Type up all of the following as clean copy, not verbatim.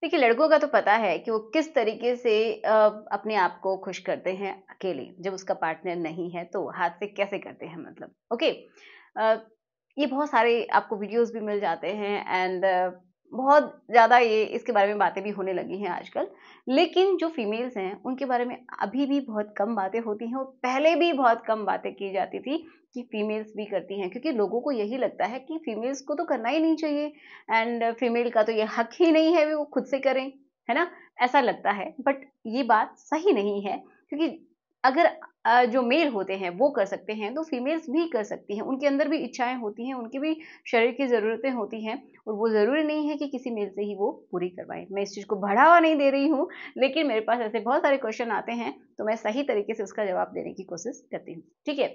देखिए, लड़कों का तो पता है कि वो किस तरीके से अपने आप को खुश करते हैं अकेले, जब उसका पार्टनर नहीं है तो हाथ से कैसे करते हैं मतलब, ओके। अ, ये बहुत सारे आपको वीडियोज़ भी मिल जाते हैं एंड बहुत ज़्यादा ये इसके बारे में बातें भी होने लगी हैं आजकल। लेकिन जो फीमेल्स हैं, उनके बारे में अभी भी बहुत कम बातें होती हैं और पहले भी बहुत कम बातें की जाती थी कि फीमेल्स भी करती हैं, क्योंकि लोगों को यही लगता है कि फीमेल्स को तो करना ही नहीं चाहिए एंड फीमेल का तो ये हक ही नहीं है वो खुद से करें, है ना? ऐसा लगता है, बट ये बात सही नहीं है, क्योंकि अगर जो मेल होते हैं वो कर सकते हैं तो फीमेल्स भी कर सकती हैं। उनके अंदर भी इच्छाएँ होती हैं, उनकी भी शरीर की ज़रूरतें होती हैं और वो ज़रूरी नहीं है कि किसी मेल से ही वो पूरी करवाएँ। मैं इस चीज़ को बढ़ावा नहीं दे रही हूँ, लेकिन मेरे पास ऐसे बहुत सारे क्वेश्चन आते हैं, तो मैं सही तरीके से उसका जवाब देने की कोशिश करती हूँ। ठीक है?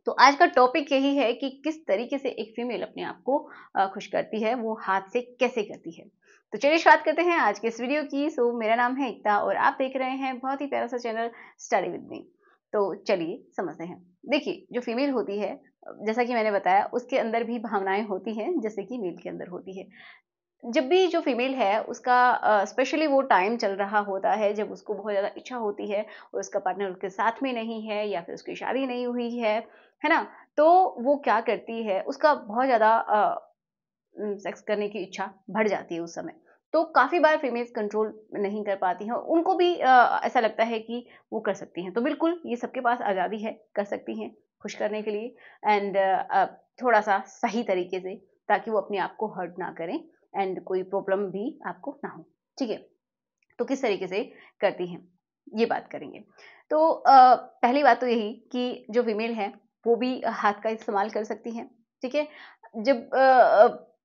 तो आज का टॉपिक यही है कि किस तरीके से एक फीमेल अपने आप को खुश करती है, वो हाथ से कैसे करती है। तो चलिए शुरुआत करते हैं आज के इस वीडियो की। सो मेरा नाम है एकता और आप देख रहे हैं बहुत ही प्यारा सा चैनल स्टडी विद मी। तो चलिए समझते हैं। देखिए, जो फीमेल होती है, जैसा कि मैंने बताया, उसके अंदर भी भावनाएं होती हैं जैसे कि मेल के अंदर होती है। जब भी जो फीमेल है उसका स्पेशली वो टाइम चल रहा होता है जब उसको बहुत ज़्यादा इच्छा होती है और उसका पार्टनर उसके साथ में नहीं है या फिर उसकी शादी नहीं हुई है ना? तो वो क्या करती है, उसका बहुत ज़्यादा सेक्स करने की इच्छा बढ़ जाती है उस समय। तो काफ़ी बार फीमेल्स कंट्रोल नहीं कर पाती हैं और उनको भी ऐसा लगता है कि वो कर सकती हैं। तो बिल्कुल ये सबके पास आज़ादी है, कर सकती हैं खुश करने के लिए एंड थोड़ा-सा सही तरीके से, ताकि वो अपने आप को हर्ट ना करें एंड कोई प्रॉब्लम भी आपको ना हो। ठीक है? तो किस तरीके से करती हैं, ये बात करेंगे। तो पहली बात तो यही कि जो फीमेल है, वो भी हाथ का इस्तेमाल कर सकती हैं, ठीक है? जब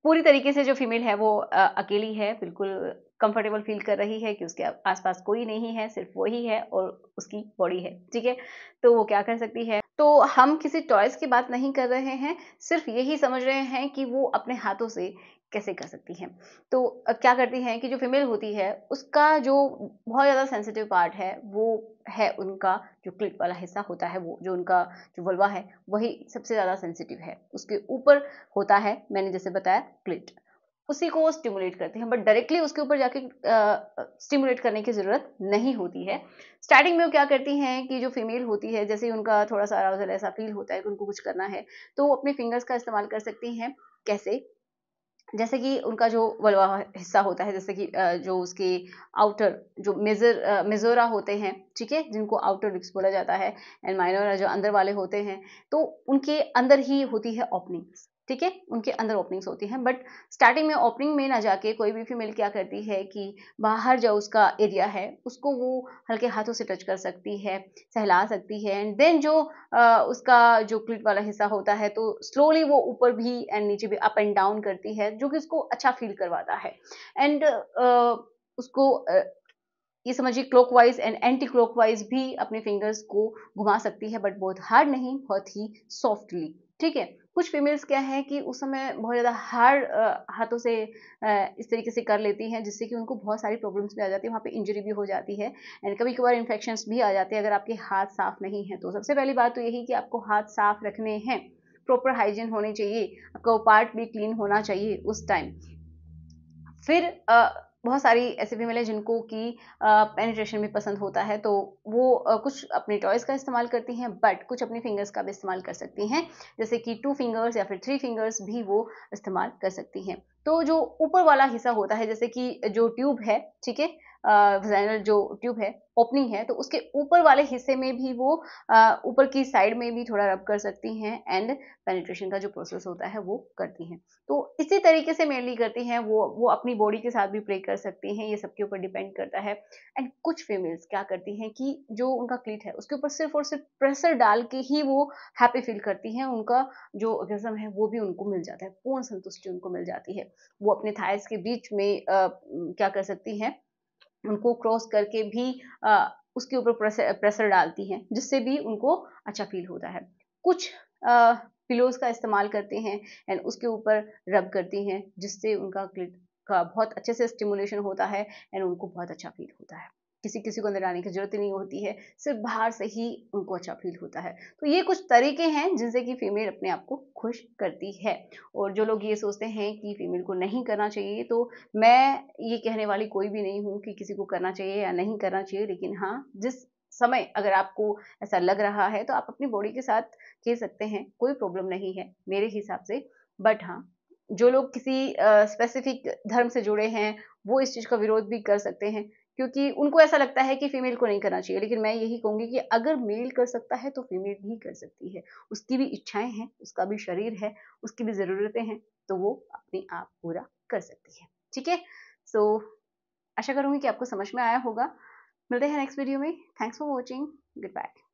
पूरी तरीके से जो फीमेल है वो अकेली है, बिल्कुल कंफर्टेबल फ़ील कर रही है कि उसके आस-पास कोई नहीं है, सिर्फ़ वो ही है और उसकी बॉडी है, ठीक है? तो वो क्या कर सकती है, तो हम किसी टॉयज़ की बात नहीं कर रहे हैं, सिर्फ़ यही समझ रहे हैं कि वो अपने हाथों से कैसे कर सकती हैं। तो क्या करती हैं कि जो फीमेल होती है, उसका जो बहुत ज़्यादा सेंसिटिव पार्ट है, वो है उनका जो क्लिट वाला हिस्सा होता है, वो जो उनका जो वल्वा है, वही सबसे ज़्यादा सेंसिटिव है। उसके ऊपर होता है, मैंने जैसे बताया, क्लिट। उसी को वो स्टिमुलेट करते हैं, बट डायरेक्टली उसके ऊपर जाके स्टिमुलेट करने की ज़रूरत नहीं होती है। स्टार्टिंग में वो क्या करती हैं कि जो फीमेल होती है, जैसे ही उनका थोड़ा-सा अराउज़ल ऐसा फ़ील होता है कि उनको कुछ करना है, तो वो अपने फिंगर्स का इस्तेमाल कर सकती हैं। कैसे? जैसे कि उनका जो वल्वा हिस्सा होता है, जैसे कि जो उसके आउटर जो मेज़ोरा होते हैं, ठीक है? जिनको आउटर रिब्स बोला जाता है एंड माइनोरा जो अंदर वाले होते हैं, तो उनके अंदर ही होती है ओपनिंग्स, ठीक है? उनके अंदर ओपनिंग्स होती हैं, बट स्टार्टिंग में ओपनिंग में ना जाके कोई भी फीमेल क्या करती है कि बाहर जो उसका एरिया है, उसको वो हल्के हाथों से टच कर सकती है, सहला सकती है एंड देन जो उसका जो क्लिट वाला हिस्सा होता है, तो स्लोली वो ऊपर भी एंड नीचे भी अप एंड डाउन करती है, जो कि उसको अच्छा फ़ील करवाता है एंड उसको ये समझिए क्लॉकवाइज़ एंड एंटी क्लॉकवाइज़ भी अपने फिंगर्स को घुमा सकती है, बट बहुत हार्ड नहीं, बहुत ही सॉफ्टली, ठीक है? कुछ फीमेल्स क्या है कि उस समय बहुत ज़्यादा हार्ड हाथों से इस तरीके से कर लेती हैं, जिससे कि उनको बहुत सारी प्रॉब्लम्स भी आ जाती है, वहाँ पे इंजरी भी हो जाती है एंड कभी-कभार इन्फेक्शंस भी आ जाते हैं अगर आपके हाथ साफ नहीं हैं तो। सबसे पहली बात तो यही कि आपको हाथ साफ रखने हैं, प्रॉपर हाइजीन होनी चाहिए, आपका वो पार्ट भी क्लीन होना चाहिए उस टाइम। फिर बहुत सारी ऐसी फीमेल है जिनको कि पेनिट्रेशन भी पसंद होता है, तो वो कुछ अपने टॉयज़ का इस्तेमाल करती हैं, बट कुछ अपनी फिंगर्स का भी इस्तेमाल कर सकती हैं, जैसे कि 2 फिंगर्स या फिर 3 फिंगर्स भी वो इस्तेमाल कर सकती हैं। तो जो ऊपर वाला हिस्सा होता है, जैसे कि जो ट्यूब है, ठीक है? वजाइनल जो ट्यूब है, ओपनिंग है, तो उसके ऊपर वाले हिस्से में भी वो ऊपर की साइड में भी थोड़ा रब कर सकती हैं एंड पेनिट्रेशन का जो प्रोसेस होता है, वो करती हैं। तो इसी तरीके से मेनली करती हैं, वो अपनी बॉडी के साथ भी प्ले कर सकती हैं, ये सबके ऊपर डिपेंड करता है एंड कुछ फीमेल्स क्या करती हैं कि जो उनका क्लीट है उसके ऊपर सिर्फ और सिर्फ प्रेशर डाल के ही वो हैप्पी फील करती हैं, उनका जो ऑर्गेज़्म है वो भी उनको मिल जाता है, पूर्ण संतुष्टि उनको मिल जाती है। वो अपने थाइज़ के बीच में क्या कर सकती हैं, उनको क्रॉस करके भी उसके ऊपर प्रेशर डालती हैं, जिससे भी उनको अच्छा फील होता है। कुछ पिलोज़ का इस्तेमाल करते हैं एंड उसके ऊपर रब करती हैं, जिससे उनका क्लिट का बहुत अच्छे से स्टिमुलेशन होता है एंड उनको बहुत अच्छा फील होता है। किसी किसी को अंदर आने की जरूरत ही नहीं होती है, सिर्फ बाहर से ही उनको अच्छा फील होता है। तो ये कुछ तरीके हैं जिनसे कि फीमेल अपने आप को खुश करती है। और जो लोग ये सोचते हैं कि फीमेल को नहीं करना चाहिए, तो मैं ये कहने वाली कोई भी नहीं हूँ कि किसी को करना चाहिए या नहीं करना चाहिए, लेकिन हाँ, जिस समय अगर आपको ऐसा लग रहा है तो आप अपनी बॉडी के साथ खेल सकते हैं, कोई प्रॉब्लम नहीं है मेरे हिसाब से। बट हाँ, जो लोग किसी स्पेसिफिक धर्म से जुड़े हैं, वो इस चीज़ का विरोध भी कर सकते हैं, क्योंकि उनको ऐसा लगता है कि फीमेल को नहीं करना चाहिए। लेकिन मैं यही कहूँगी कि अगर मेल कर सकता है तो फीमेल भी कर सकती है। उसकी भी इच्छाएँ हैं, उसका भी शरीर है, उसकी भी ज़रूरतें हैं, तो वो अपने आप पूरा कर सकती है। ठीक है? सो आशा करूँगी कि आपको समझ में आया होगा। मिलते हैं नेक्स्ट वीडियो में। Thanks for watching. Good bye.